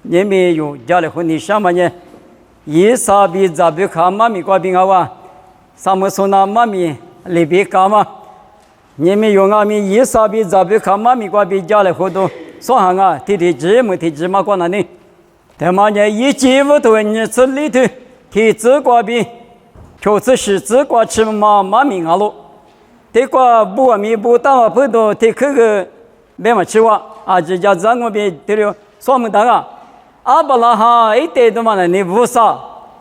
你们有家里婚礼什么呢？一啥比咋比看妈咪挂饼啊？什么说那妈咪里边干嘛？你们用阿米一啥比咋比看妈咪挂饼家里活动，说行啊，提芝麻过那里，他妈呢一几乎都你吃里头提芝挂饼，就是是芝挂吃妈咪啊喽，这个不米不当不多，提这个没嘛吃哇，啊这家咱我别对了，说么当啊？阿巴拉哈一代都嘛呢，你无啥，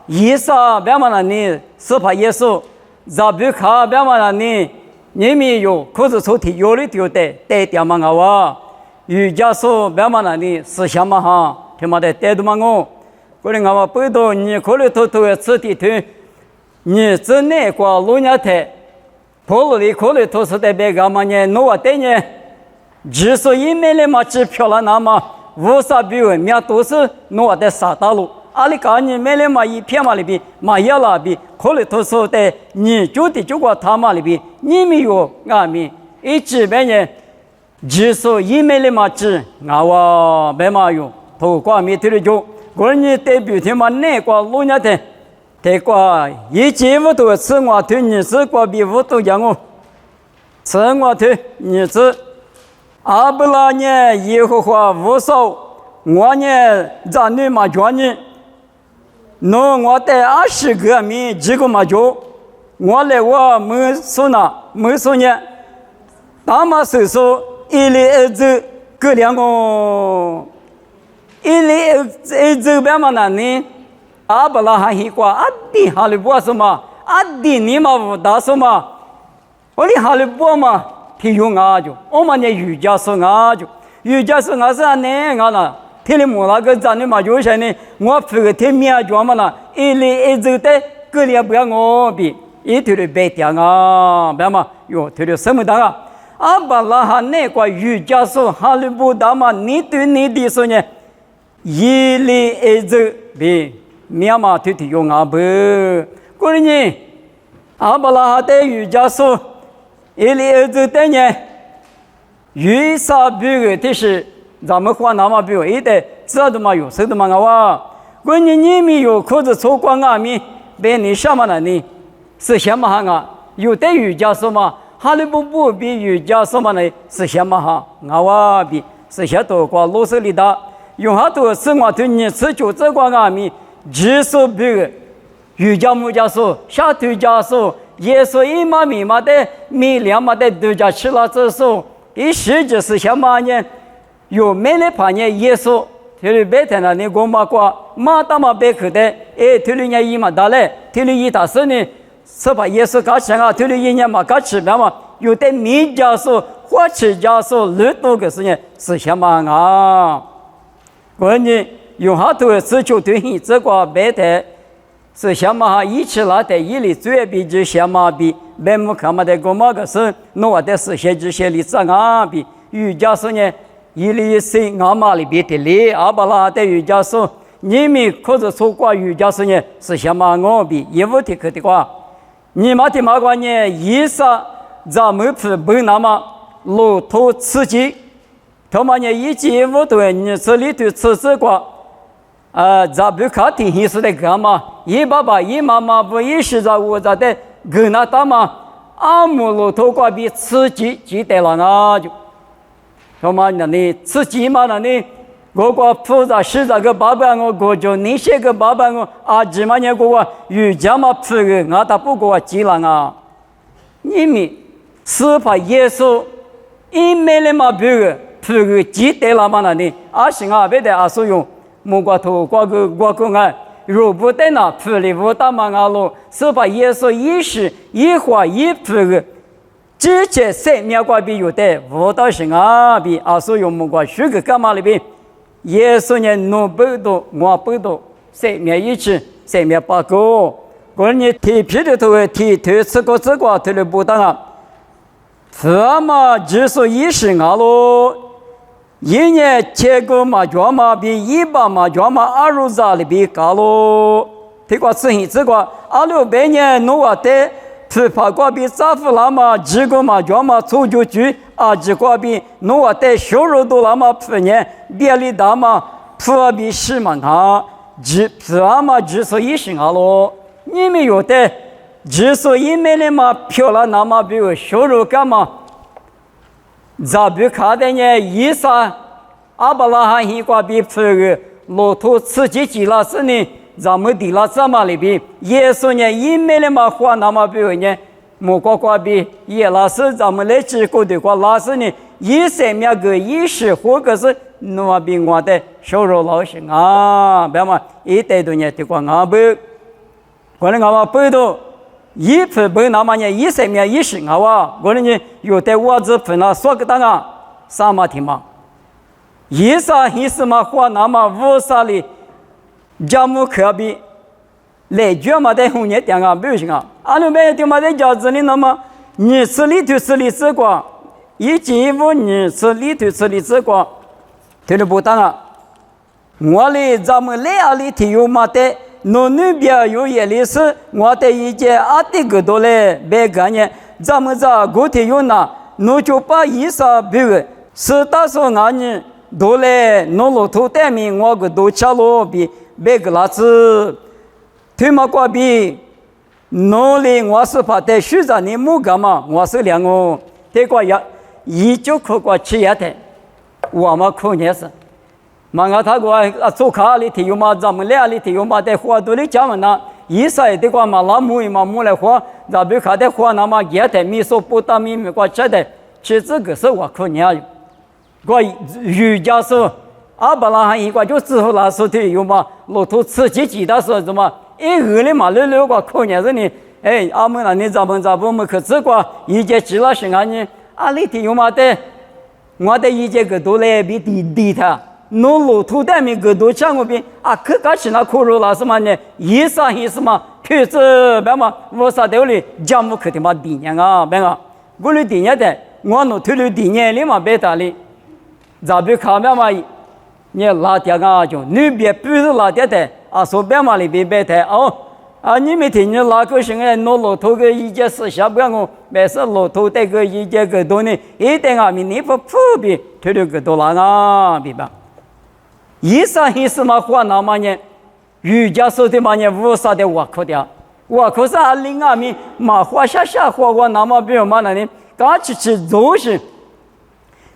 一啥别嘛呢你是怕耶稣，咋不看别嘛呢你们有可是抽屉有里丢的，带点嘛个哇，瑜伽说别嘛呢你思想嘛哈，他妈的带都嘛我，过来我们不多你可能偷偷吃的头，你只那个路亚台，跑路的可能都是在别个嘛呢，弄我带呢，只是一面的嘛支票了那么。无啥比为面都是弄的啥大路，阿里干你买了嘛一片嘛里边，嘛也那边，可能都是在你就的就过他嘛里边，你没有俺们一直别人，只是一买了嘛只，俺我别嘛用，头挂没对了就，过年代表他嘛那个路亚的，这个一节目都吃我头，你是个比我都讲我，吃我头你是。阿布拉呢？耶和华无数，我呢在你嘛叫你，弄我带20个米几个嘛叫，我来我没说呢，没说呢，大马手说一里儿子各两个，一里儿子别嘛那呢？阿布拉还一个阿弟哈利波什么？阿弟你嘛不打什么？我的哈利波嘛？提用啊就，我们呢瑜伽说啊就，瑜伽说啊是呢啊啦，提了木那个咱的嘛就是呢，我这个提面就嘛啦，一里一直的，个里不要我比，一头的白点啊，别嘛，哟，头的什么的啊？阿巴拉哈那个瑜伽说哈利布达嘛，你对你的说呢，一里一直比面嘛头提用啊不，过呢，阿巴拉哈的瑜伽说。一里儿子的呢，遇啥比喻的是咱们话那么比喻，一代知道嘛有，谁都嘛啊？关键你们有可是错光啊咪，别你什么了呢？是什么哈啊？有的瑜伽说嘛，哈利不比瑜伽说嘛呢？是什么哈？啊比是些多过罗斯里的，用好多生活对你吃就这个啊咪，只是比喻瑜伽木伽说，下头伽说。耶稣一马米马的米两马的都家吃了之后，一实际是什么呢？有没来怕呢？耶稣就是白天那你过马过马大马白口的，哎，推了人一马大嘞，推了一大时呢，是把耶稣搞成啊，推了一年嘛搞吃了嘛，有的米家说或吃家说很多个事情是什么啊？关键有好多事就对你这个白天。是什么哈？一起来的，一里最比就什么比，白木看嘛的个嘛个是，我的是些这些里子啊比，瑜伽说呢，一里是俺妈里边的里，阿巴拉的瑜伽说，你们可是错过瑜伽说呢是什么我比，一无的可的话，你妈的嘛个呢，一啥咱们不那么路途刺激，他妈呢一节无对，你这里头吃这个。咱不看天气是的干嘛？一爸爸一妈妈不一时在我在的跟那大嘛，阿姆路头瓜比刺激记得了那就，他妈那你刺激嘛那你，我个复杂是这个爸爸我就你些个爸爸我阿姐嘛那个瑜伽嘛풀个我他不过记了啊，你们是怕耶稣一没了嘛풀个记得了嘛那你阿行啊别的阿所用。木瓜头瓜个瓜个爱，如不在那풀里不打嘛阿罗，是把耶稣一时一话一풀个，直接生命瓜比有的，无道是啊比阿所用木瓜许个干嘛里边，耶稣呢弄不多，我不多，生命一起，生命八个，过年提皮的头提头吃个这个头里不打啊，这嘛就是一时阿罗。一年结果嘛，叫嘛比100嘛，叫嘛20里比高咯。这个事情，这个2600年弄完的，批发过比扎夫拉嘛，几个嘛，叫嘛出就去，几个比弄完的收入多了嘛，去年别里大嘛，普比什么他只普嘛之所以是阿罗，你们有的之所以没那么漂亮，那么比如收入干嘛？咋不看的呢？以撒阿伯拉罕一挂比普个骆驼自己记了是呢，咱们地了怎么里边？耶稣呢，也没那么花，那么比如呢？莫瓜瓜比也拉是咱们来吃过的瓜拉是呢，一生命个一时或者是那么比我的收入老些啊，别嘛一代多年的瓜啊不，可能我不都一分不那么呢一生命一时啊哇，可能呢有的我只分了说个当啊，啥嘛听嘛，一啥一时嘛花那么五啥里，家母可比。来卷嘛在红叶点啊，不行啊！阿鲁白就嘛在家子里那么，你吃里头吃里吃过，一进一步你吃里头吃里吃过，听得不当啊？我哩咱们来阿里头有嘛的，农那边有也里是，我的一件阿的个多嘞，别干呢，咱们这国头有那，侬就把一啥别个，是打算俺呢多嘞，侬路头带面我个都吃了比别个拉子。对嘛瓜比，农里我是怕在树上你木干嘛？我是两个，这个也一就可过吃也的，我们可也是。嘛我他个做卡里头有嘛，咱们俩里头有嘛在花都里讲嘛那，一say的个嘛老母嘛母来花，咱别看的花那么也的米说不打米过吃的，吃这个是我可也，我瑜伽说。阿伯拉罕一个就之后那时候有嘛，骆驼自己记得说什么？一个里嘛六个可能是呢，哎，阿们那你咱们我们可这个一节记了是俺呢，阿里头有嘛的，我的一节个都来比地他，农骆驼的米个都讲我比啊，可个是那苦肉了什么呢？一啥意思嘛？确实别嘛，我啥道理？讲我肯定嘛地年啊，别个，我的地年的，我弄推了地年里嘛别打哩，咋不看别嘛？你拉点啊，就那边不是拉点的啊，说别嘛里边别的哦啊，你没听你拉个什么弄骆驼个一节是下不我，没事骆驼带个一节个多呢，一点啊，你不普遍推了个多啦啊，明白？一啥意思嘛？话那么呢？瑜伽说的嘛呢？无啥的我可的，我可是阿零啊米嘛花下花我那么比如嘛那呢？刚去都是，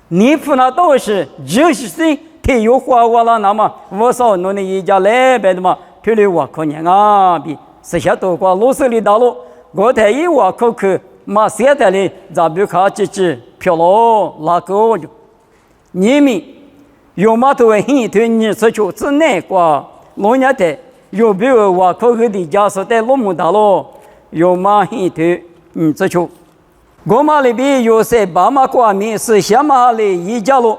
你不那都是就是谁？他有花我了，那么我说侬的一家来别的嘛，推了我可能啊，比剩下多过路上的道路，我台一我可去马现在的咱不看这漂亮那个就，你们有嘛都很对你是就只那个老年的，有比如我可去的家是在路木道路，有嘛很对这就，我嘛里边有些爸妈过面是下马的一家路。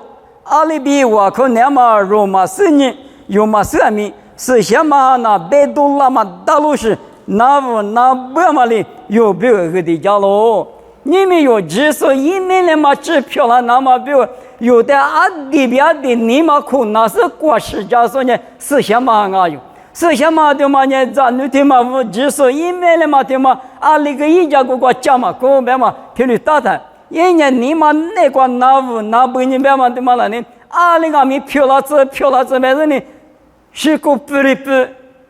阿里比我可那么罗马四年有马四米是什么那百度那么大路是那不嘛里有别个的家喽？你们有只说一面那么支票了那么比如有的阿弟别的你们可那是过世家说呢是什么啊有？是什么的嘛呢？咱女的嘛我只说一面那么的嘛阿里个一家个家嘛可别嘛听你打他。因为你们那个那不你别嘛对嘛了呢？阿里个米漂了这没人呢，是个不里不，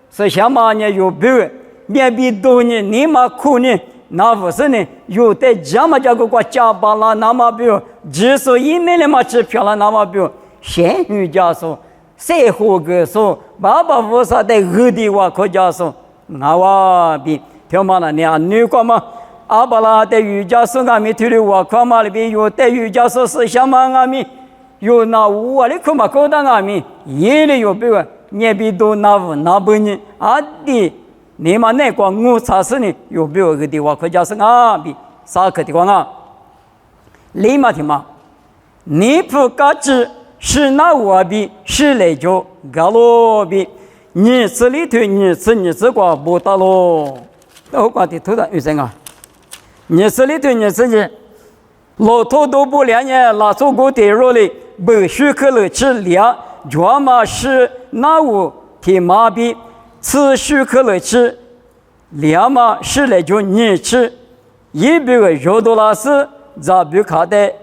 是什么呢？有别，面比多呢，你们苦呢，那不是呢？有的这么个国家巴拉那么比如，只说一面的嘛吃漂了那么比如，咸鱼家说，谁活个说，爸爸我啥的二的话可家说，那我比听嘛了呢？女个嘛。阿巴拉的瑜伽说阿弥陀佛，看嘛里边有的瑜伽说是什么阿弥，有那我的看嘛高档阿弥，也里有别个，你比多那不呢？阿弟，你们那个我查实呢，有别个的话可叫是阿弥，啥个地方啊？立马听嘛，你不嘎吱是那我比是来就嘎罗比，你这里头你这个不打咯，我管的头上有谁啊？你这里头你自己，老头都不两年，拉出个地肉里，不许可了吃粮，专门是那我替马比，吃许可了吃粮嘛是来就你吃，一别个肉多拉是咋不看的？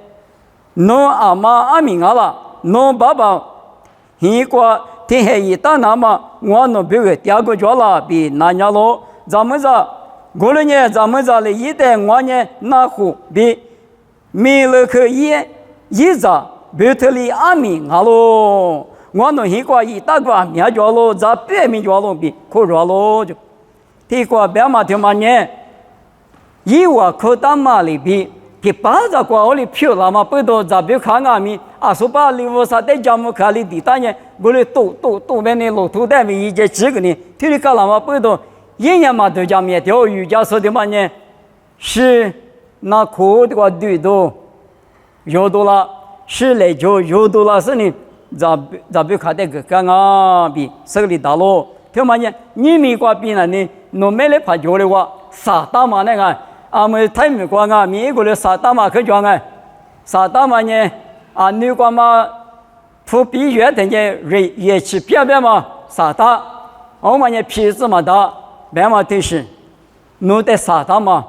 侬阿妈阿明阿啦，侬爸爸一个天黑一大那么我弄别个第二个叫了比那家咯，咱们这过了年咱们这里一代我呢那户比米勒克一扎别特里阿米阿咯，我弄一个一大个苗叫咯，咱别米叫咯比可着咯就，这个别嘛就嘛呢，一我可当嘛里比。ที่ป้าจะกว่าอลิพิวลามาเปิดตัวจับบิวขางามีอาสุปาลิวสัตย์จามุขาลิดิตาเนี่ยบุรีตู้เบนี่โลทุได้มีเจจิกนี่ที่นี่ก็ลามาเปิดตัวยิ่งยามาตัวจามีเดียวอยู่จาสุดมันเนี่ย是那苦的话对多有多了是来就有多了是你จับบิวขาได้ก็งาบีสักลิดาโลที่มันเนี่ยนี่มีกว่าปีนั้นนี่โนเมเลพาโยเลยว่าสาตามาเนี่ยไง阿们太没光啊，美国的萨达玛可讲啊，萨达玛呢啊，你光嘛，普比约的呢，也去别嘛，萨达，我们呢皮子嘛大，别嘛都是，弄的萨达嘛，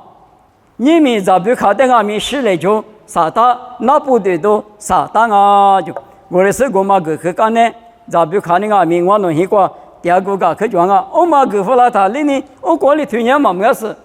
你们咋不看的俺们是来就萨达，那部队都萨达啊就，我的是我嘛个去干呢，咋不看的俺们我弄一个第二个可讲啊，我嘛个弗拉塔里呢，我管理推荐嘛没事。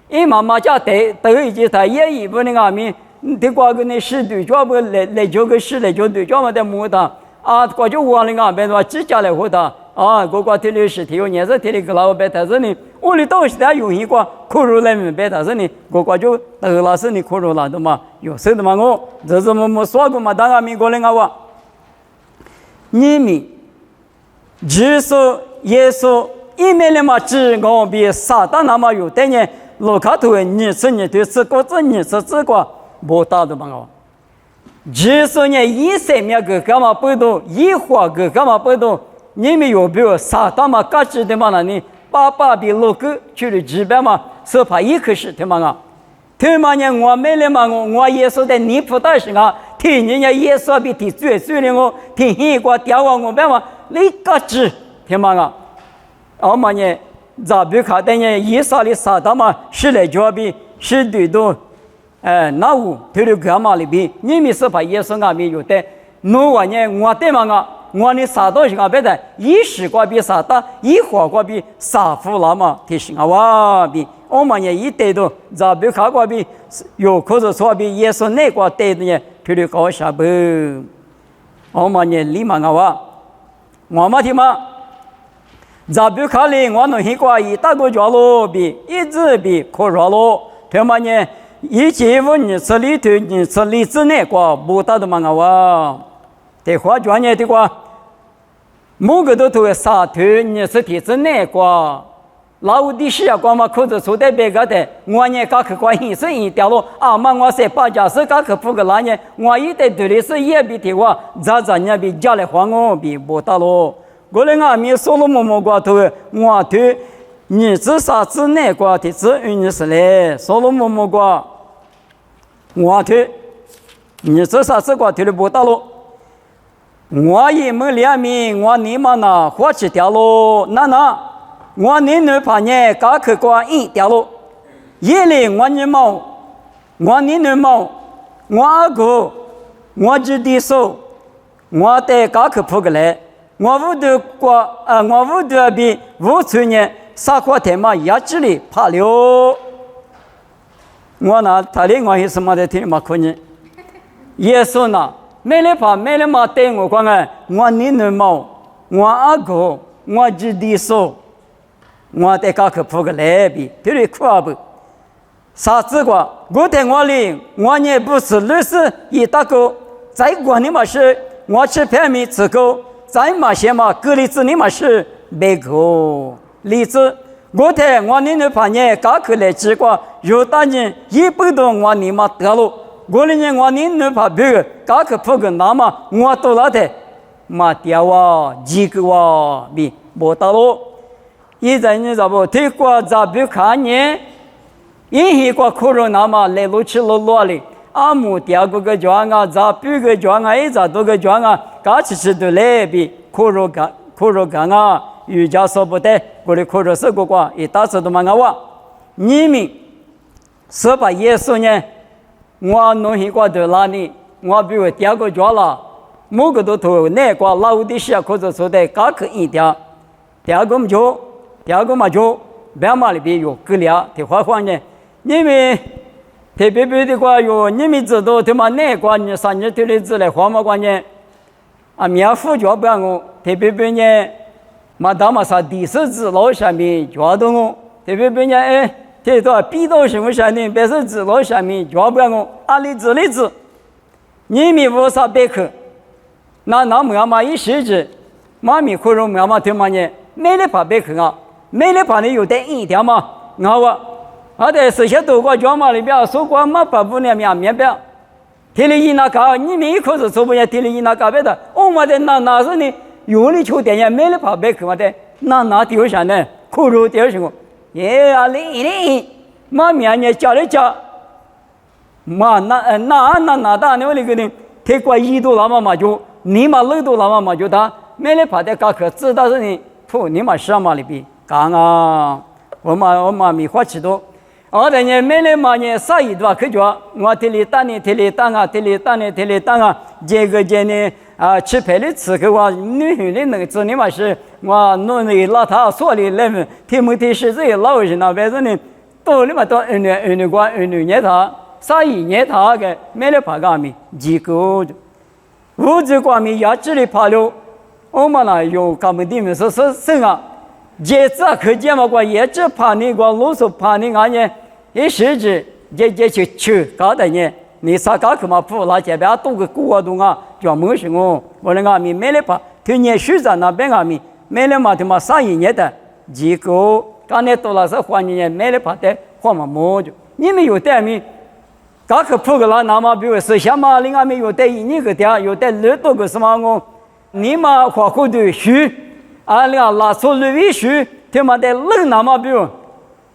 因妈妈家得一些他也一部那个米，的瓜个那是对家不来就个是来就对家嘛的木头啊，瓜就往那个边话指甲来活的啊，个瓜提的是提有年是提的个老白他是呢，我的东西他有一个苦肉来明白他是呢，个瓜就得了是你苦肉了的嘛，有时的嘛我这是么说过嘛，当个米过来个话，你们只说耶稣一面的嘛只我比撒旦那么有的呢。老卡头你是你对这个这你是这个不大的嘛哦，只是呢一生命个干嘛不懂，一花个干嘛不懂，你们有没有撒旦嘛嘎吱的嘛那呢？爸比老个去了几百嘛，是怕一开始的嘛啊，他嘛呢我没了嘛我耶稣的你不大是啊，听人家耶稣比提最的我听一个调我别嘛你嘎吱的嘛啊，我嘛呢。咋不看的呢？以色列撒达嘛是来交比是对的，那我对了干嘛里边？你们是把耶稣阿弥有的，那我呢？我的嘛啊，我呢撒到是阿别的，一时过比撒达，一花过比撒夫拉嘛，提醒啊哇比，我们呢一对的，咋不看过比有可是说比耶稣那个对的呢？对了搞啥不？我们呢立马啊哇，我们听嘛。咋不看哩？我弄一个一大个角落比一直比可热了，他妈呢？一节我你吃里头，你吃里子那个不大的嘛哇！这话讲呢，这个某个都头沙头，你吃体子那个，老的是啊，光嘛口子出的别个的，我呢刚去关心是一条路啊嘛，我是把家是刚去铺个那呢，我一代对的是也比的话，咋呢比家里黄我比不大咯。过来俺们说了么个头，我对你至啥子那个的子你是嘞，说了么个，我对你至啥子个头的不大咯，我也没两米，我你妈那花起掉咯，那我你女朋友刚去过一掉咯，夜里我你毛，我你女毛，我阿哥，我只的手，我得刚去铺个来。我屋头过我屋头比五村呢，啥块天嘛牙齿里怕了。我那他哩我是什么的听嘛可能，耶稣呢，没了怕没了嘛对我讲哎，我你女毛，我阿哥，我只的手，我得搞去铺个来比，对哩苦不？啥子个？我在我里，我也不是律师，一大个，在管你嘛是，我吃便米吃够。在嘛些嘛，隔离子你嘛是别个例子，我睇我你女朋友刚去来吃过，有大人一百多我你嘛得了，我的人我你女朋友刚去铺个那嘛，我到了的嘛掉啊，几个啊，比不到了，现在你咋不听过咋不看呢？因为过可能那嘛来路去路路里。阿姆第二个讲啊，咋别个讲啊，一咋多个讲啊，嘎起起都来比可肉干啊，瑜伽说不得，我的可肉是个个，一大次都嘛我，你们是把耶稣呢，我弄一个在哪里，我比如第二个讲了，某个都头内瓜老的些或者说的嘎克一点，第二个嘛就白马里边有格俩的花花呢，因为特别的话有你们知道他妈内瓜你3年的日子来花嘛关键啊，面副脚不我特别呢，嘛大嘛啥第四子老下面脚动我，特别呢哎，这到逼到什么下面，别是子老下面脚不我，阿里子里子，你们无啥别克。那妈妈一时子，妈咪可能妈妈对嘛呢？没得怕别去啊，没得怕你有得一点嘛，我在这些多个家嘛里边，说过嘛把不了面表，天里一那搞，你们一口子说不了，天里一那搞别的，我们的那是你有理求点也没得怕别去嘛的，那丢下呢，可能丢什么？耶啊哩，妈咪呢家里家，嘛那大呢我那个呢，太过一度了嘛就。你嘛累多了嘛就他没得怕的嘎克知道是你不你嘛什么里边讲啊我嘛没花起多而且呢没得嘛呢啥一段可叫我这里当啊这个呢啊吃牌的吃个话女的那个子你嘛是我弄的老他说的那么天门的是这老人那边呢多你嘛多二年他啥一年他个没得怕干咪几个物质方面压制的怕了，我们呢有他们的是啊，这次可见嘛个也只怕你个老是怕你俺呢，一时之这去搞的呢，你啥搞去嘛不那这边多个股啊，叫么事哦，我那俺们没得怕，去年水在那边俺们没得嘛他妈3年的，结果刚才多了是环境没得怕的，换嘛么就，你们有带没？嘎克扑个那嘛，比如说像嘛，另外面有带1个点，有带2多个什么我，你嘛花过的书，啊，拉手里的书，他妈的冷那嘛，比如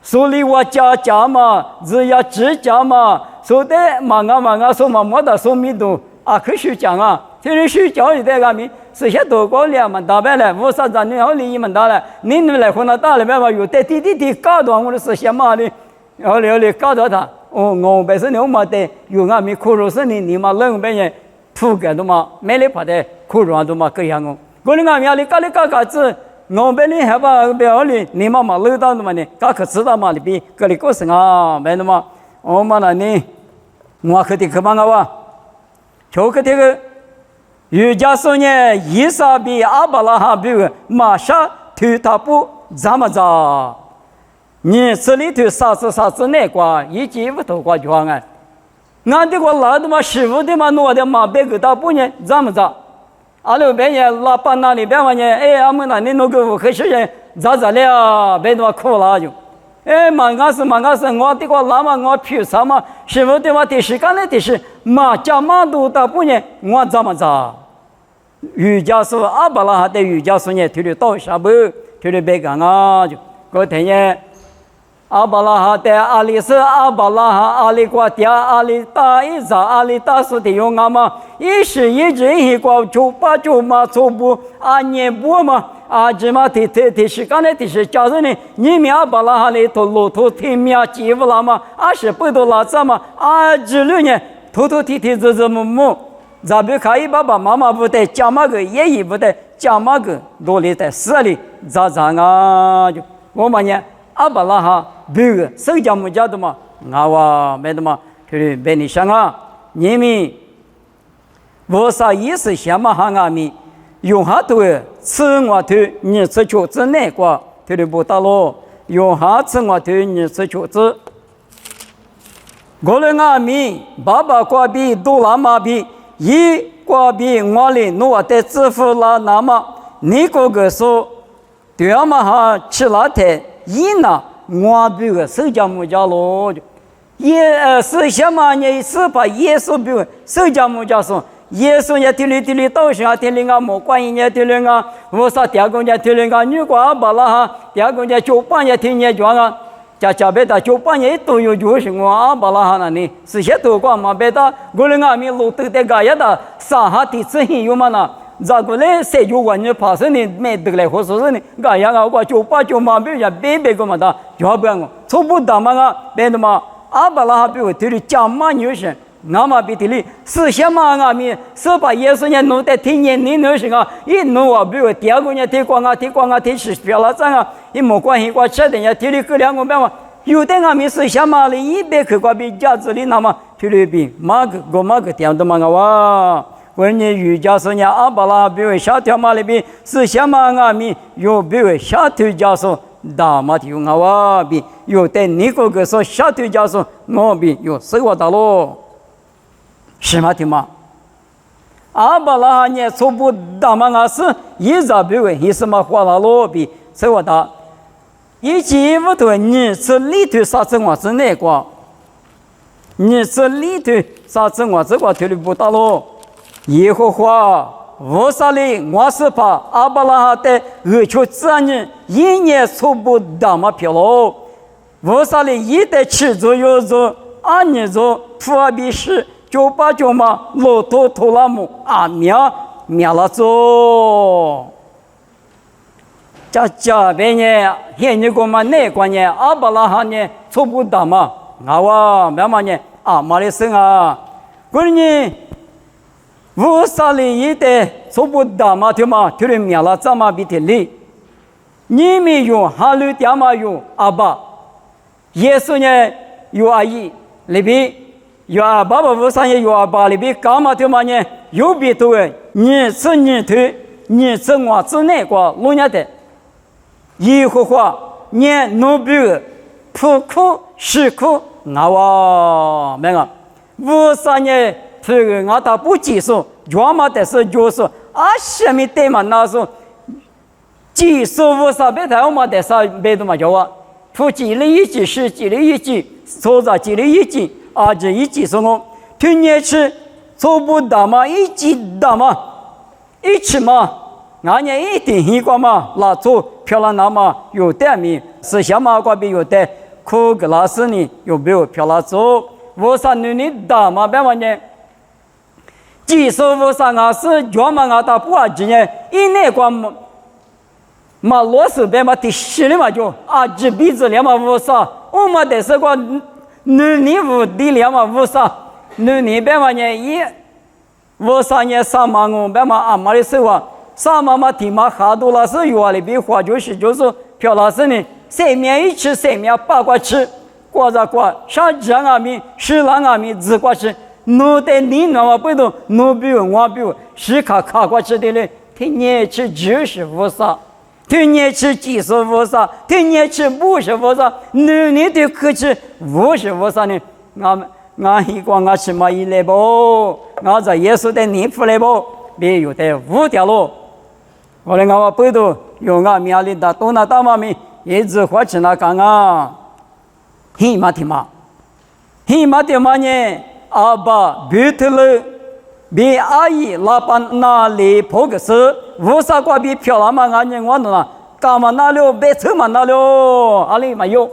手里我加嘛，只要指甲嘛，说的嘛说嘛没得说米多，啊，可书讲啊，这里书教育在俺们，是些多高了嘛，大白了，我啥子你好利益蛮大了，你来混到大里面嘛，有带滴搞到我的是些嘛的，然后搞到他。我本身我嘛的有俺们苦肉是你嘛冷边人土个都嘛没得怕的苦肉都嘛这样我的俺们里嘎子我本来还把表里你嘛冷到的嘛呢嘎可知道嘛里边这里过生啊没的嘛我嘛那呢我可得可帮我就可这个瑜伽说呢伊莎比阿巴拉哈比马上推他不怎么着你这里头啥子那瓜，一季不头瓜装啊？俺的个老的嘛，师傅的嘛，弄的嘛，别个大不呢，怎么着？阿拉边人老板那里边嘛呢，哎，俺们那里弄个可是人咋了？别他妈苦了就，哎，俺是，我的个老嘛，我凭啥嘛？师傅的嘛，的是干的是嘛，加嘛都大不呢，我怎么着？瑜伽说阿巴拉哈的瑜伽说呢，推的到啥不？推的别干啊就，我听见。阿巴拉哈的阿里是阿巴拉哈阿里瓜dia阿里大一扎阿里大是的用阿嘛，一时一直一瓜就嘛做不阿年不嘛阿芝麻的是刚才的是假如呢，你们阿巴拉哈里头骆驼天命几不啦嘛，阿是不多拉咋嘛阿之类呢，头提么，咱别看一爸妈妈不带加嘛个爷爷不带加嘛个多里在死里咋啊就我们呢。阿巴拉哈，比如手脚木家的嘛，我没得嘛，就是别你想啊，你们我啥意思想嘛哈俺们用下头吃我头，你吃饺子那个，就是不打咯，用下吃我头，你吃饺子。我的俺们爸爸瓜比多拉马比，一瓜比我的我的支付了那么，你个说对啊嘛哈吃了台。一呢，我比如手脚木家咯，也是什么呢？是把耶稣比如手脚木家说，耶稣也听里到时候听里啊，莫关音也听里啊，我说第二个也听里啊，如果阿巴拉哈，第二个也九半也听也讲啊，加别的九半也都有就是我阿巴拉哈那里，是些多光嘛别的，我们阿弥路头的个也的上下的自信有嘛呢？咋个嘞？谁就问你怕是你没得来，或者是你个样啊？我就嘛，比如讲别个嘛的，就不要我，从不打嘛啊，别的嘛，阿巴拉哈比如对你讲嘛女生，那么比的哩，是什么啊？咪是把耶稣呢弄得天年你那是啊，一弄啊，比如第二个呢，提光啊，提是漂了脏啊，一没关系，我吃的呀，提哩个两个办法，有的啊咪是什么哩？一百克瓜比价值哩，那么提哩比马个点都嘛个哇，我呢瑜伽说呢，阿巴拉比如下条马里比是什么啊？咪有比如下头家说。大马提我哇比有的你个说下头家说我比有生活大咯，是吗？听吗？阿巴拉哈呢初步大马阿是一直比为一什么话啦咯比生活大，以及不对你是里头啥子我是哪个？你是里头啥子我这个头里不大咯？耶和华。我说哩，我是怕阿巴拉哈的恶求自然一年初步大马票喽。我说哩，一得吃着有着，二年着普阿比是98嘛，骆驼托拉姆阿苗了着。这边呢，现在个嘛那个呢，阿巴拉哈呢初步大马，我慢慢呢啊马来生啊，过呢。我说哩，一代初步大马条嘛，条里面了怎么比的哩？你们用哈律点嘛用阿爸，耶稣呢有阿姨，里边有阿爸爸，我说也有阿爸，里边干嘛条嘛呢？有比多诶，你吃你头，你吃我吃那个路亚的，耶和华你努比普苦是苦，我没个，我说呢。这个我他不接受，要么的是就是啊，什么对嘛？那是接受我啥别的，我们的啥别的嘛叫啊？不积累一级是积累一级，做着积累一级，啊这一级是我去年吃做不到嘛，一级到嘛，一起嘛，俺年一定一个嘛，那做漂亮那么有点名，是什么个别有的，苦个老师呢有没有漂亮做？我说你大嘛，别问呢。技术我上啊是专门啊打不啊几年，一年光嘛螺丝边嘛第10年嘛就啊几鼻子两嘛五啥，我们得是个年五的两嘛五啥，年边嘛呢一五啥年3嘛我边嘛啊嘛的时候啊3嘛地嘛好多了是有啊里边花就是漂老师呢，3面一吃3面8块吃，挂着挂上2啊米10啊米2块吃。弄得你那么不懂，弄比我比是卡过去的嘞。天年吃95啥，天年吃95啥，天年吃55啥，你的可吃55啥呢？俺一个俺吃嘛一来不，俺在耶稣的念出来不，别有的5条路。我来俺不懂，用俺面里的多那大妈咪，一直花钱那干啊，嘿嘛的嘛呢？阿爸比特勒比阿姨老板那里破个事，无啥瓜比漂亮嘛？俺人我弄了，干嘛那了？别车嘛那了？阿里没有，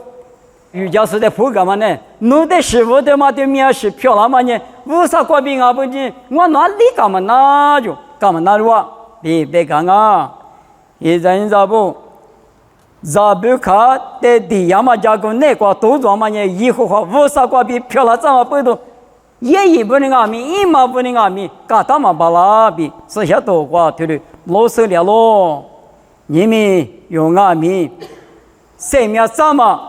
瑜伽是在破干嘛呢？弄的师傅的嘛的面是漂亮嘛呢？无啥瓜比俺不进，我哪里干嘛那就干嘛那了？别干啊！一人咋不？咋不看的地呀嘛？家公那个都装嘛呢？以后话无啥瓜比漂亮怎么不都？也不能阿米，一毛不能阿米，嘎达嘛巴拉比，这些多瓜对的，老实了咯。你们用阿米，3面3嘛，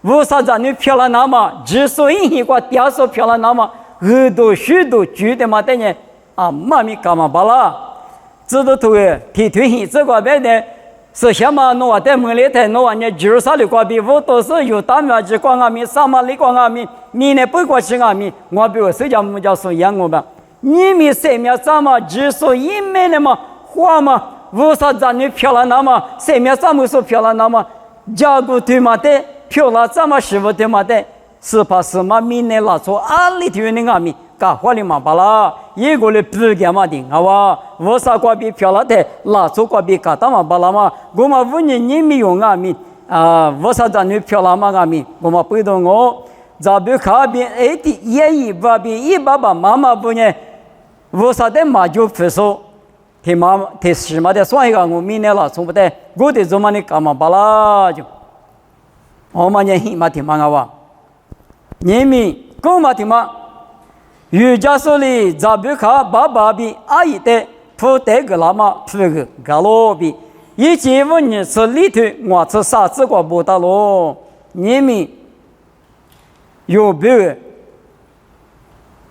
无啥子你漂亮那么，只说一个点说漂亮那么，耳朵许多举的嘛的呢，啊妈咪嘎嘛巴拉，知道头诶，提这个别的。是什么？侬话在门里头，侬话你就是啥的瓜比，我都是有大面积光阿米，什么里光阿米，你呢不过去阿米，我比如谁家木家说一样我吧，你们3面3嘛，只说一面的嘛，花嘛，无啥子你漂亮那么，3面3么说漂亮那么，家国对嘛的，漂亮怎么师傅对嘛的，是怕什么米呢拉出阿里头的阿米。嘎花里嘛巴拉，一个嘞不干嘛的，好吧？我啥瓜比漂亮的，拉出瓜比嘎达嘛巴拉嘛，我们5年你没用阿米啊，我啥子你漂亮嘛阿米，我们不懂我，咋不卡比哎的也一把比一爸爸妈妈不呢？我啥的嘛就不说，他妈他什么的算一个我明年拉出不得，我的怎么你干嘛巴拉就，我们呢嘛听嘛啊哇，你们干嘛听嘛？瑜伽说里扎比卡巴巴比阿姨的普德格拉玛普个格罗比，以及我你是里头我是啥子个不得咯？你们有别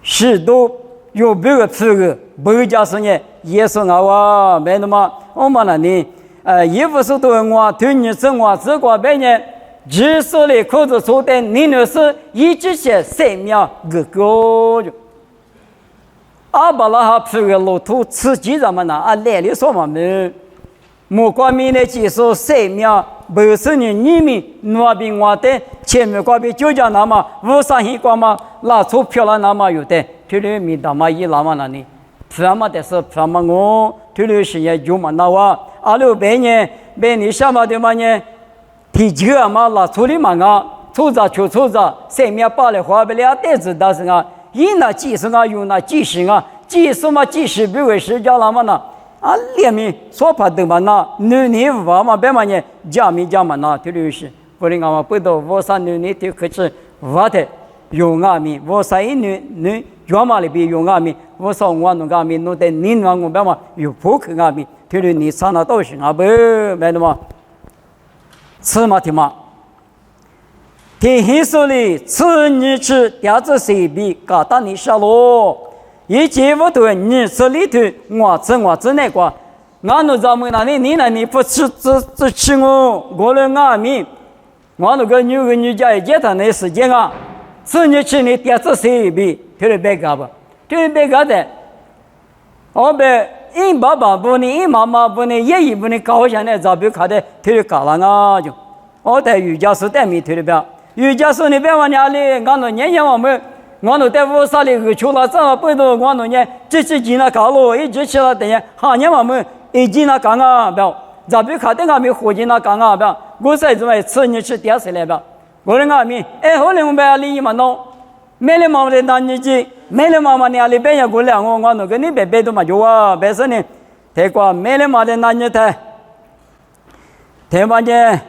许多有别个普个不加说呢，也是我没那么我们那里也不是对我对你是我这个别人。只是嘞，口子说的，你那是一直些生命个个就。阿巴拉哈普个路途，自己怎么呢？来的说嘛没，莫光明的技术生命，不是你们那边我的，前面那边就讲那么五三一光嘛，拿钞票了那么有的，这里面他妈一那么那里，什么的是什么我，这里是也就嘛那哇，阿六百年什么的嘛呢？提几个嘛，拿处理嘛啊，出着就出着，生命把来花不了袋子，但是啊，有那技术啊，有那技术啊，技术嘛，技术不为是叫那么呢？里面说怕的嘛那，你话嘛别嘛呢，讲嘛那，这就是不然嘛不到我三你就可是话的用阿米，我三你原嘛里边用阿米，我说我弄阿米弄的你弄我别嘛有不可阿米，这里你上那都行啊不没的嘛。吃嘛听嘛，天黑说的吃你吃调子随便，搞到你下落。一节不对，你吃里头，我吃那个。俺都咱们那里，你不吃只吃我来俺们，我那个女家一接他那时间啊，吃你吃你调子随便，就是别搞吧，就是别搞的。我别。一爸爸不呢，一妈妈不呢，爷爷不呢，搞下来咋不看的，推搞了啊就。我在瑜伽师带没推的表，瑜伽师那边往哪里？俺那年我们，俺那在屋啥里去出了，怎么不多？俺那年这进了搞了，一直去了等下，好年我们一进了干啊表，咋不看的俺们活进了干啊表？我说怎么吃你吃点谁来表？我的俺们，后来我们把利益嘛弄，没了嘛的那年纪。没了妈妈你阿里边也过来我那个你别都嘛就啊别说你太过没了妈的那你太嘛的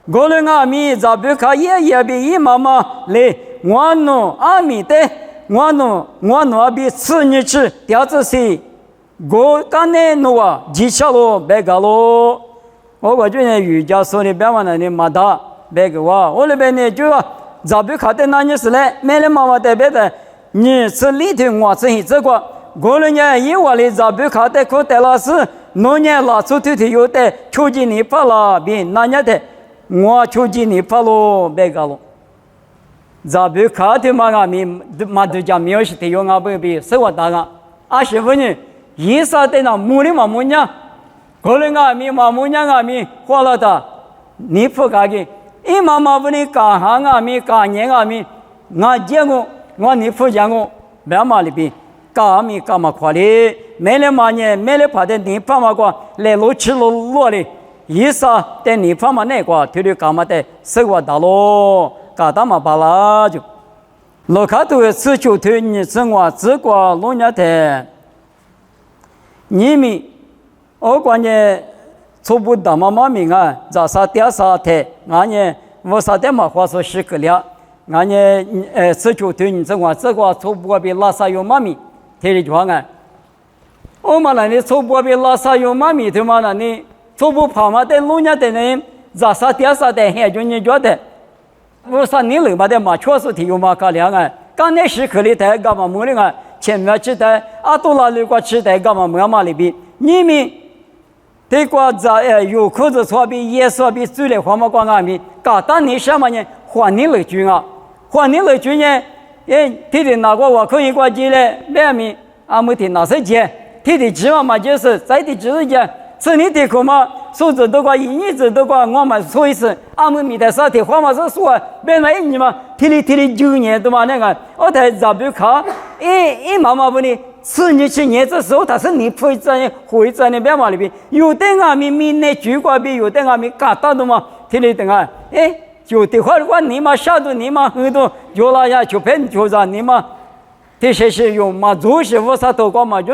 我的阿米咋不看也比一妈妈来我弄阿米的我弄阿比吃你吃调子是我刚才弄啊几下咯别搞咯我觉得瑜伽说的别忘了你马达别给我那边呢就咋不看的那你是来没了妈妈的别的你是里头我是一这个，过了年以后的咋不看的可得了是，农年拉出头有的，秋季你跑了比那年的，我秋季你跑了别个了，咋不看的嘛俺们嘛都讲没有是的用啊不比是我大个，媳妇呢，一啥的那木里嘛木娘，过了俺们嘛木娘俺们花了的，你不看的，一妈妈不你干哈俺们干年俺们，俺见过。我你不讲我，别嘛里边，干嘛快的，没了嘛呢，没了怕的你怕嘛个，来路吃路落的，一啥的你怕嘛那个，推的干嘛的，生活大咯，干大嘛罢了就，老卡都吃就推你生活这个农业的，你们，我管呢，初步大妈妈命啊，咋啥点啥的，俺呢，我啥点嘛话说10个了。俺呢，吃就对你这个初步比拉萨有妈咪，听你讲啊。我们那里初步比拉萨有妈咪，他妈那里初步跑嘛的农业的人，咋啥点啥的，还就你觉得，我说你了嘛的嘛，确实挺有嘛个量啊。刚那10个里头干嘛没了啊？前面吃的多拉里个吃的干嘛没嘛里边？你们这个在有口子说比也说比最来话嘛讲俺们，搞到你什么呢？换你来军啊！换你来军呢？天天拿过我可以过去嘞，两米没天拿谁钱？天天吃嘛就是在地就是讲，吃你的苦嘛，数字都过1年子都过，我们说一次，没米的啥的话嘛是说，别来你嘛，天天9年都嘛那个，我在咋不看？妈妈不呢？吃你去年这时候，他是你会在那边嘛里边，有的俺们那举过比，有的俺们搞到的嘛，天天等啊，就的话，如果你嘛下头你嘛很多，就那样就骗就让你嘛，这些是用嘛做些我啥都搞嘛，就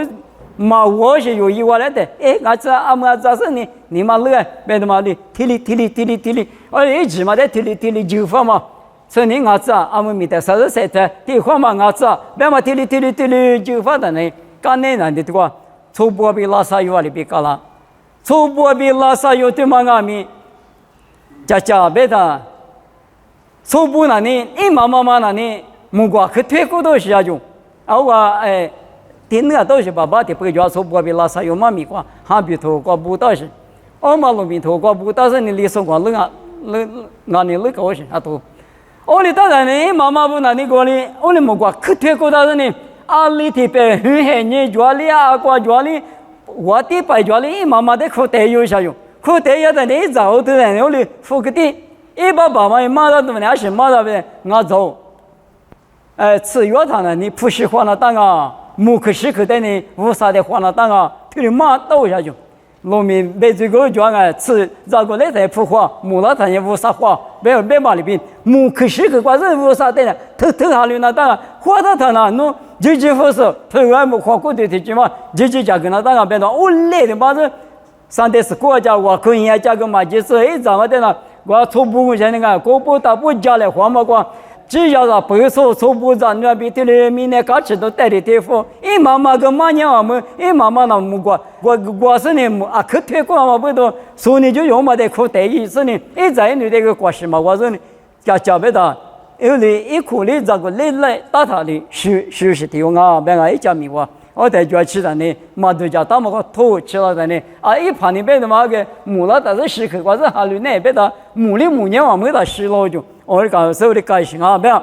嘛我是有意外来的，俺这咋是你嘛乐，别的嘛的，提里，一直嘛的提里就发嘛，村里伢子啊，阿们米的啥子谁的，地方嘛伢子啊，别嘛地里就发的呢，干那人的对吧？粗波比拉萨有里比干啦，粗波比拉萨有对嘛阿米，家别的，粗波那呢，一妈那呢，木瓜可推过都是那种，啊我哎，听那都是爸爸的不叫粗波比拉萨有嘛米瓜，还比头瓜不到是，我嘛路边头瓜不到是你里送瓜你那个是啊都。我哩当然呢，妈妈不拿你过哩，我哩木瓜可推过到是呢，阿里提白很黑呢，抓哩阿瓜抓哩，我的白抓哩，妈妈的可得有啥用？可得有的你早的人我哩付个的，一把爸妈骂到多呢，还是骂到呗，我走，吃药汤呢，你不是换了当啊，木可是可得呢，无啥的换了当啊，推你骂到下去。农民被这个叫啊吃，绕过来才不花，木老他也无啥花，别嘛里边，木可是个瓜子无啥的呢，偷下来那当啊，花到他那弄，直不是，偷完木花过的提起嘛，直价跟那当啊变到我累的嘛子，上的是国家我可以价格嘛，就是一怎么的呢？我初步现在个国不大不加来花嘛光。只要是白手粗布子，那边的人民呢，搞起都带的地方。一妈妈跟妈娘我们，一妈妈那木瓜，我是呢啊，可推过嘛不多，所以就用嘛的可得意思呢。一在你这个关系嘛，我说呢，叫别的，有的一苦里这个来打他的休息地方啊，别个一家米话，我在家吃的呢，嘛都叫他们个头吃了的呢，啊一盘里边的嘛个木了，但是时刻我是哈里那边的木里木年我没得洗了就。我讲所有的改行啊，不要。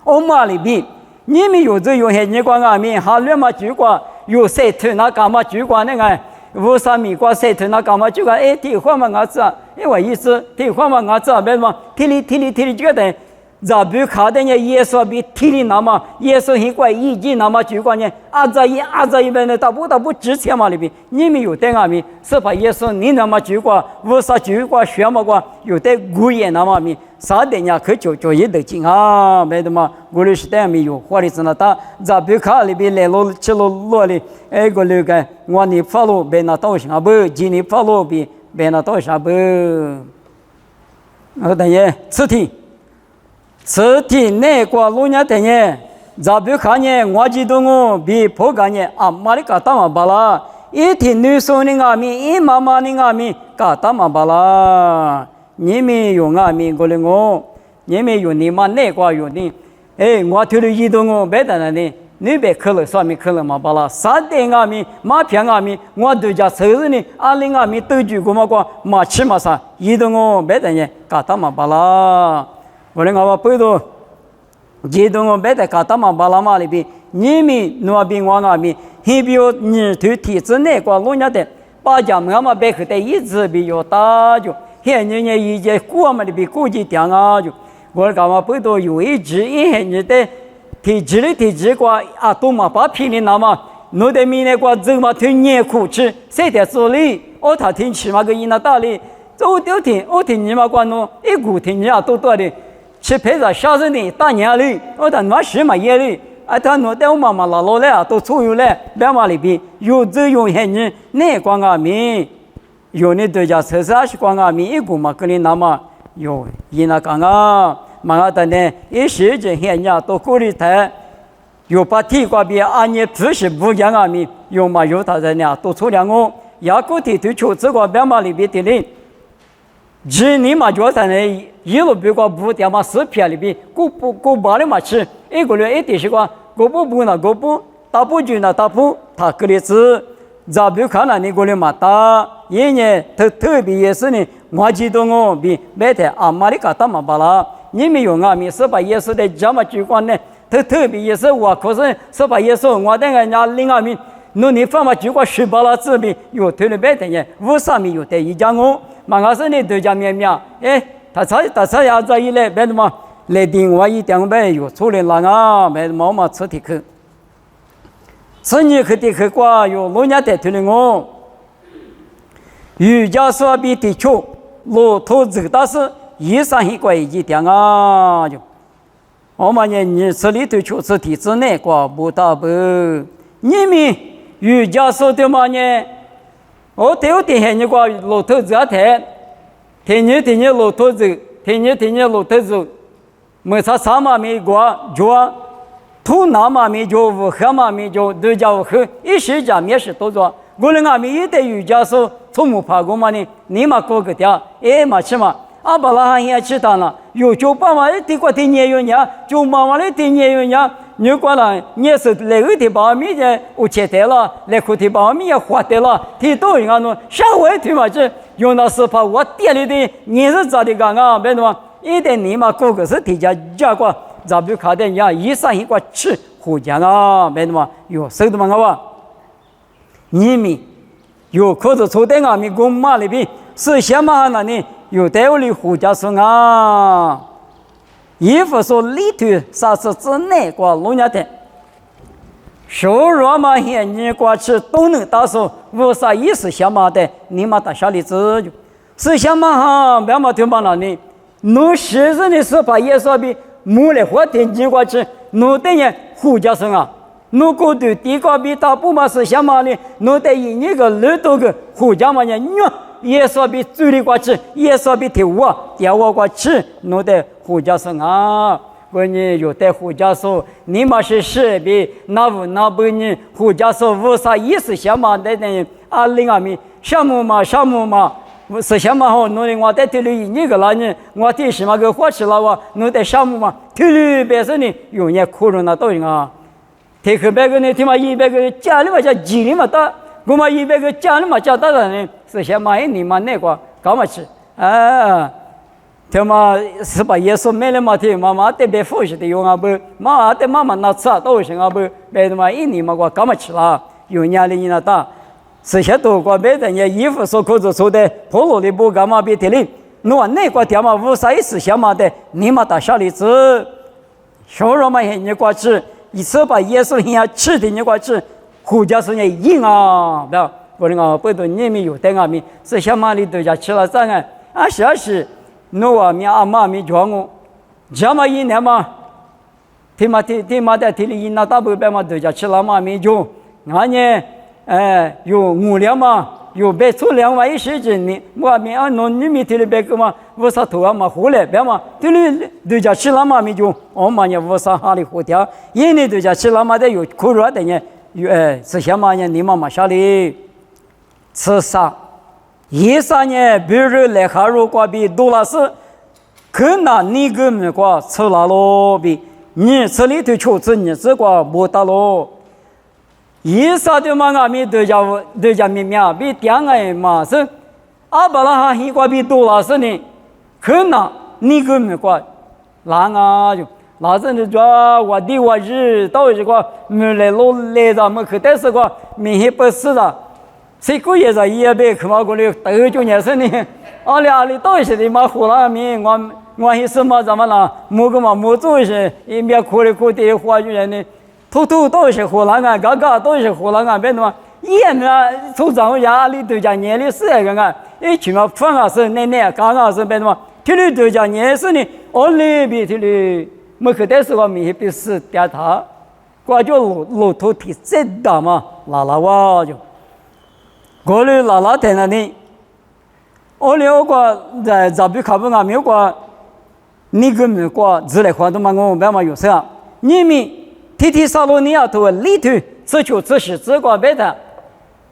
我妈里边，你们有这有些你讲啊，面哈乱嘛就讲有谁头那干嘛就讲那个无啥米瓜谁头那干嘛就讲哎，地方嘛伢子啊，因为意思地方嘛伢子啊，别嘛，体里这个的，咱不看的呢，耶稣比体里那么，耶稣很怪一斤那么就讲呢，阿扎一边的大不值钱嘛里边，你们有的啊面，是把耶稣你那么就讲无啥就讲学嘛讲，有的古言那么面。啥的呀？可就也得进啊，没得嘛。我的时代没有，或者是那他咱别看里边来路吃路的，哎个那个我你发路别那到啥不？今你发路别那到啥不？我等于此题那个路伢等于咱别看呢，我知道我别破干呢啊，马里卡达嘛巴拉，一天女生的阿米，一妈妈的阿米，卡达嘛巴拉。你们用啊，面过来我，你们用你妈那挂用的，哎，我推了移动我别的呢，你别去了，上面去了嘛，把啦，啥的啊面，马片啊面，我都家车子呢，阿里啊面都就过嘛挂，马吃嘛啥，移动我别的呢，搞他嘛把啦，我们我背到，移动我别的搞他嘛把啦嘛里边，你们那边我那边，还比如你推体制那挂路伢的，把家们嘛别去的一直比较大就。现在呢，一些国嘛的比国际点啊，就我干嘛不多有一只一些人的体质过啊，都嘛把皮的那么，弄得米那个走嘛推年苦吃，谁在这里？我他听起码个一那道理，走丢听，我听你嘛管弄一股听你啊多的，吃配着小人的大年里，我他那什么夜里。啊，他弄得我妈妈老来啊，都出游来，别嘛里边有这有些人那光啊米。有你对家车上是光啊，米一股嘛，跟你那么有伊那讲啊，嘛的呢，一时间现伢都过里台，有把地瓜边啊，你不是不一样啊米，有嘛有他人呀，都出两我，牙骨地对球这个别嘛里边的人，只你嘛觉得呢，一路别个不掉嘛四片里边，过把里嘛吃，一个人一点是个，过不那过不，大不就那大不，他个里子。咱不看了，你过来嘛打，人家特别也是呢，我知道我比别的阿玛里卡达嘛巴拉，你们用啊，没是把耶稣的家嘛主管呢，特别也是我可是把耶稣我那个家另外面，侬你放嘛主管十八了这边有推了别的呢，五上面有的一家我，嘛我是呢对家面面，哎，他才要这一来别的嘛，来定我一点呗有出来了啊，别的嘛出题去。此年去的去过有老年代推的我，瑜伽所比的球，骆驼这个大是一上一块一点啊就，我们呢你这里对球是体制内过不大不，你们瑜伽所的嘛呢，我都有点些你过骆驼这台，天天骆驼走，天天骆驼走，没差啥嘛没过就土那嘛没就无黑嘛没就都叫黑一时间没事都做我们阿弥一代瑜伽说从不怕过嘛呢你嘛过个掉嘛吃嘛阿巴拉罕也吃到了有就把嘛的过的年有年就妈妈的年有年你过来你是那个的把米的我切掉了那个的把米也花掉了提多人家弄稍微提嘛这用那是怕我店里的你是咋的干啊别的一点你嘛过个是提家家过咋不卡的呀一上一个吃胡讲啊别的嘛有手的嘛个你们有可是抽的啊米公马里边是什么那呢有道理胡家说啊衣服说里头啥是之内过龙家的收入嘛现你过去都能打手无啥意思什么的你嘛打下里子是什么哈别嘛听嘛那呢侬实质的是把耶稣比木来活天经过去侬等于胡家说啊侬过对第个比大不嘛是什么呢侬得以那个耳朵个胡家嘛呢耶稣比嘴里过去耶稣比头啊掉我过去侬得胡家说啊我呢有得胡家说你嘛是谁比那不呢胡家说无啥意思什么的呢阿灵阿弥什么嘛是什么好侬我在这里那个了呢我的什么个活起了哇侬得什么嘛这里别说呢有人哭了那都人啊这个别个呢他妈100个家里嘛叫几里嘛大我嘛100个家里嘛叫大的呢是什么你嘛那个干嘛去啊他妈是把耶稣没了嘛的妈妈得别服侍的用啊不妈的妈妈那吃都行啊不别的嘛你嘛我干嘛去了有压力那大是些多个别的人衣服所可做出的破落的不干嘛别的哩侬那个条嘛无啥意思什么的你嘛打小例子收入嘛你过去一次把耶稣人吃的你过去胡家是你硬啊对吧我那个不懂你们有的啊咪是什么里头家吃了这个是侬啊咪阿妈咪叫我这么一年嘛他妈的提里那大不别嘛都家吃了嘛咪就俺呢有5两嘛有别出2万1时呢我咪侬你们提里别个嘛无啥头啊嘛回来别嘛提里都家吃了嘛咪就我嘛也无啥哈里胡掉因为都家吃了嘛的有苦热的呢有是什么呢你妈下里吃啥13年比如来哈如果比多了是可能你个没过吃了咯比你吃里头求吃你这个不得咯13的嘛阿弥都叫明明比第2个嘛是阿巴拉哈一个比多了是呢可能你个没过那啊就那阵子说我的我日到这个没来路来着没去但是个明显不是的谁个也在也被去嘛过来都就也是呢阿里到是的嘛胡了明我是什么怎么了某个嘛某做是一边哭的花园呢偷都是胡了啊嘎嘎都是胡了啊别的嘛也没从上家里头家年里4个啊一起嘛放啊是奶刚刚是别的嘛这里头家年是呢我里边这里没去但是我没必是掉他我就路途挺真的嘛拉我就我里拉在那里我里我在这边看不啊没有过你个没过之类活动嘛我别嘛有事啊你们提萨罗尼亚头里头只求只是这个别的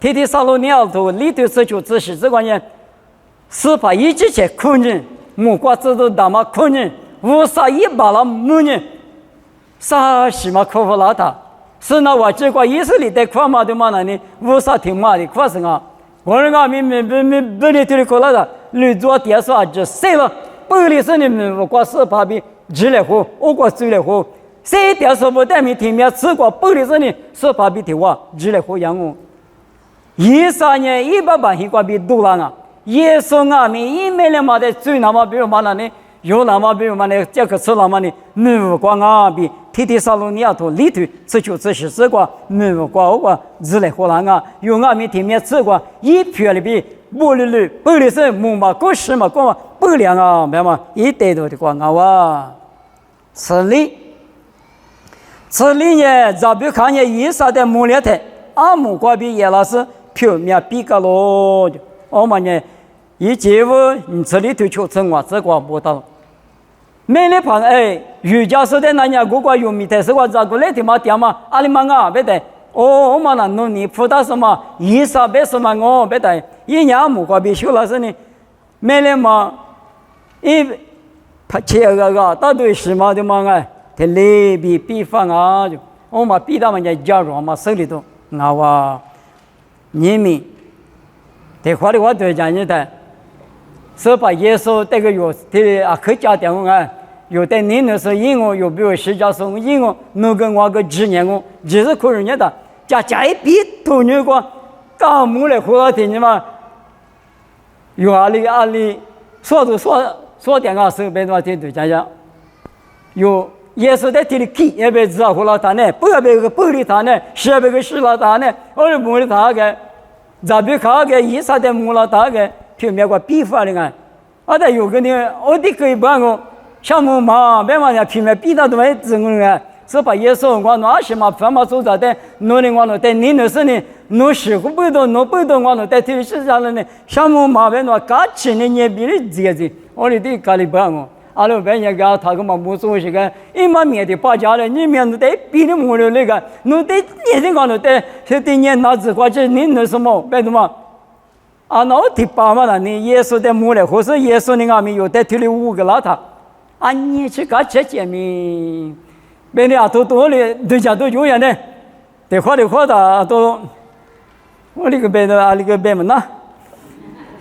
提萨罗尼亚头里头只求只是这个人是把一直在困人木瓜子都大嘛困人无啥一把了木人啥什么可不拉他是那我这个意思里的快嘛的嘛呢无啥挺嘛的快是啊我那个没不里头的可拉的绿做电视啊就谁了不里是你们我光是怕比直来货我光走来货谁电视不带没听面吃过不里是你是怕比的话直来货养我13年100万一个比多了啊耶稣啊你一没了嘛的最那么比如嘛呢有那么比如嘛呢这个吃了嘛呢没有光啊比提萨罗尼亚头里头只求只是这个没有光我之类货了啊有啊没听面吃过一片里比不里是木嘛过时嘛过嘛不良啊没嘛一袋多的光啊哇此里呢咱别看见以上的木列台阿木瓜比叶老师表面比个咯我们呢一节目你这里头求成我这个不到每日旁瑜伽说的那年过过有米的是我咋过来的嘛点嘛阿里嘛啊别的我嘛那弄你菩萨什么伊萨别什么我别的一年木过必修了是呢每日嘛一拍切个大对什么的嘛哎的类比方啊就我嘛比他们家加入嘛手里头那哇你们的话的话对讲你的是把耶稣这个有的啊客家点啊有的人呢是因我有比如十家送因我那个我个几年我就是可人家的加一笔投入过刚木来回来听嘛有阿里说点啊手边的话听对讲讲有耶稣在这里去也别知道回来他呢不要别个不理他呢是别个是了他呢我是不理他个咋别看个一啥的木了他个就没个比法的啊但有个呢我的可以帮我项目嘛别嘛呀平面比他都没整个是把耶稣我那什么反嘛做着的努力我那的你那是呢努十个不多我那在这里是啥呢项目嘛别那搞起呢也比你这些我的的搞里帮我阿拉别人家他个嘛不做些个一嘛面的把家了你面都得比你木了那个侬得你的我那得是的你拿子过去你那什么别的嘛啊那第八嘛你耶稣的木了或是耶稣的阿弥有在这里5个老他啊你去搞这些咪别的啊都的对家都永远的得花的都我那个别的啊那个别么呐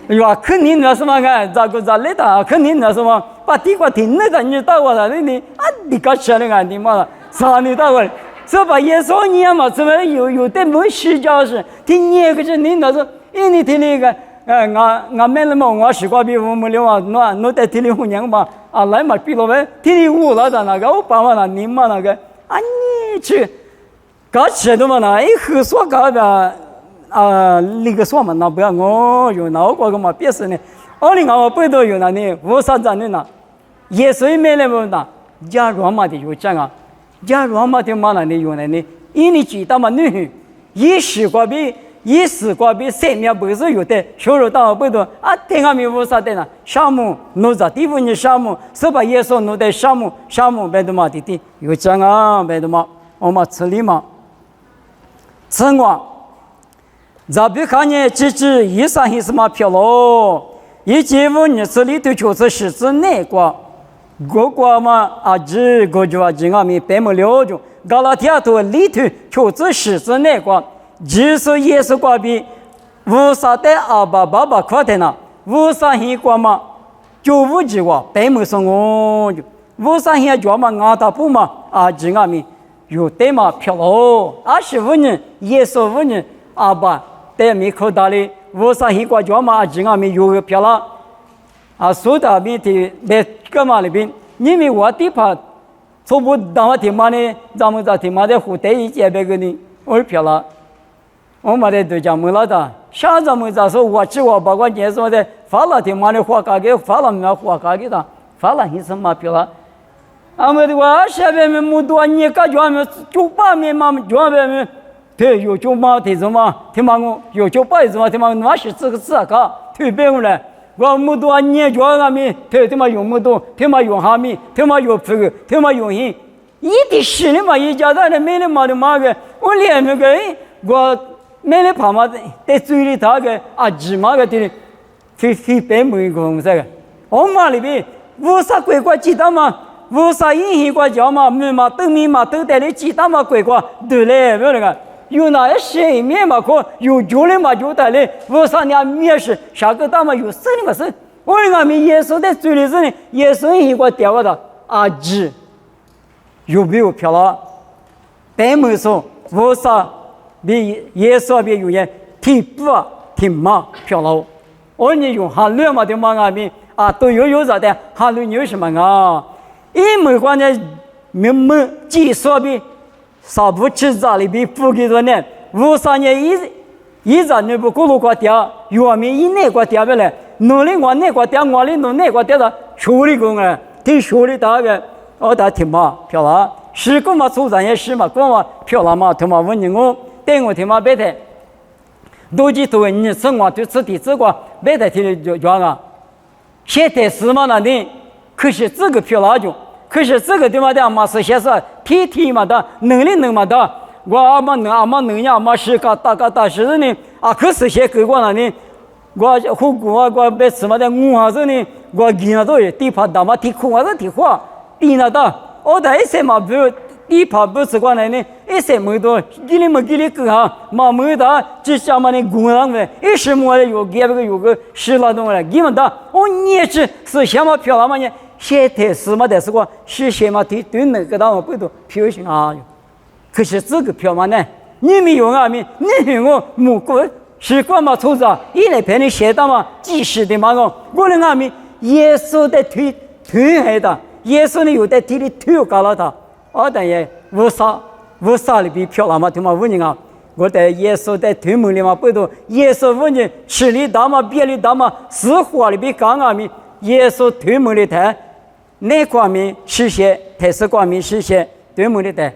哟肯定那什么个咋个咋来的肯定那什么把地瓜停那个你到我了你啊你搞起来个你嘛啥你到我是把耶稣你嘛怎么有的没虚假是听你个是你那是因你听那个我买了嘛我习惯比我们了啊那在听你红娘嘛啊来嘛比了呗听你我了的那个我爸妈那你嘛那个啊你去搞起来的嘛那喝说搞的啊那个说嘛那不要我有那个嘛别是呢我不都有那呢我啥子呢耶稣没来嘛那加罗马的有讲啊加罗马的嘛那里有那呢因你知道嘛女一时过比生命不是有的收入到不多啊听我们无啥的呢项目弄着地方的项目是把耶稣弄的项目别的嘛的有讲啊别的嘛我们处理嘛此外咱别看你只一上一什么漂了一结婚你这里头就是实质内国嘛啊这个就啊这个没白没了就加拉提亚头里头就是实质内国就是耶稣国比无啥的阿爸快的呢无啥一国嘛就无几个白没说我就无啥一国嘛阿达布嘛啊这个没有的嘛漂了25年耶稣5年阿爸在没口袋里无啥一国家嘛这个没有漂了啊苏达比的在干嘛里边因为我地方初步当我听嘛呢咱们在听嘛的湖北一节别个呢我漂了我们的对象没了的下咱们在说我吃我包括你说的发了听嘛的话嘎给发了没话嘎给的发了一什么漂了俺们的话下边没么多你感觉没就把面嘛就边没对有就嘛听什么听嘛我有就把什么听嘛那是这个字嘎对别过来我么多年就俺们对听嘛用么多听嘛用哈密听嘛用这个听嘛用hin一的是的嘛一家的没的嘛的嘛个我连那个我没的怕嘛在嘴里他个啊芝麻个的非白没个这个我嘛里边无啥鬼怪知道嘛无啥引起过叫嘛没嘛都在里知道嘛鬼怪对嘞没那个有那些面嘛可有酒的嘛就在里无啥人面是啥个大嘛有生的是我那们耶稣在嘴里是呢耶稣引起过掉的啊芝有没有漂了白没说无啥比耶稣比有人挺不挺嘛漂了我你用哈律嘛的嘛阿弥啊都有啥的哈律有什么啊因为关键没技术比啥不吃咋里比不给多呢无啥年一咋你不咕噜过掉有我们一内过掉不来努力我内过掉我里努内过掉的处理工啊挺处理大个我打挺嘛漂了是个嘛出咱也是嘛个嘛漂了嘛他妈问你我对我他妈别的都记住你生活就吃的这个别的听就啊现在是嘛那的可是这个漂亮就，可是这个对嘛的嘛是些是天天嘛的，能力能嘛的，我阿妈能呀嘛是个大是呢啊，可是些给我了呢，我后果我别什么的我还是呢，我见了都有地怕大嘛地苦还是地花，地那的，我的一些嘛不地怕不是过来呢，一些没多，给你个哈，嘛没的，只下嘛呢工人们，一时么的有个十来东了，给们的，我也是什么漂亮嘛呢？现在什么的是过，是什么的对那个当我不都漂行啊？可是这个漂嘛呢？你们有啊没？你有我木过是干嘛出子啊？一来陪你写的嘛，即时的嘛个，我那阿没耶稣的腿还的，耶稣呢有的腿的腿搞了他。我等于无啥里边漂亮嘛，他妈问你啊！我在耶稣在推门里嘛，不多。耶稣问你吃里大嘛，别里大嘛，死活里边讲啊咪，耶稣推门里台，哪方面实现，台是方面实现，推门里台，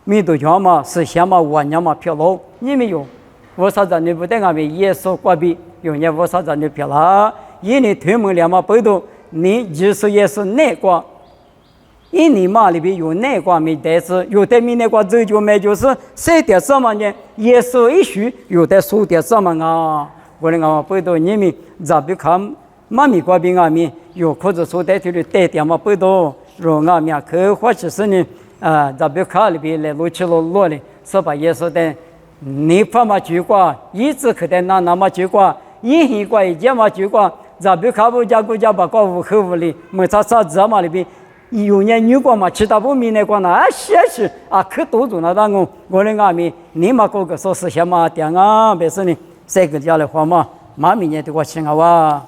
米都讲嘛，是想嘛，万年嘛漂亮，你没有？我啥子你不带俺们耶稣挂边，有人我啥子你漂亮？因为推门里嘛不多，你就是耶稣哪个？因你嘛里边有那个没得是，有的没那个这就没就是谁的什么呢？耶稣一许有的说的什么啊？我那个不多你们咋不看妈咪挂边啊咪有或者说在这里带点嘛不多，让啊咪可或者是呢咋不看里边来录起落的，是把耶稣的你怕嘛结果一直可得那么结果，一过一件嘛结果，咋不看不家国家把高屋后屋里没啥子嘛里边。有年女光嘛，其他不明那光那是啊，可多种那当我的阿弥，你嘛个个说是些嘛点啊，别是呢，这个家的话嘛，妈明年的我请啊哇。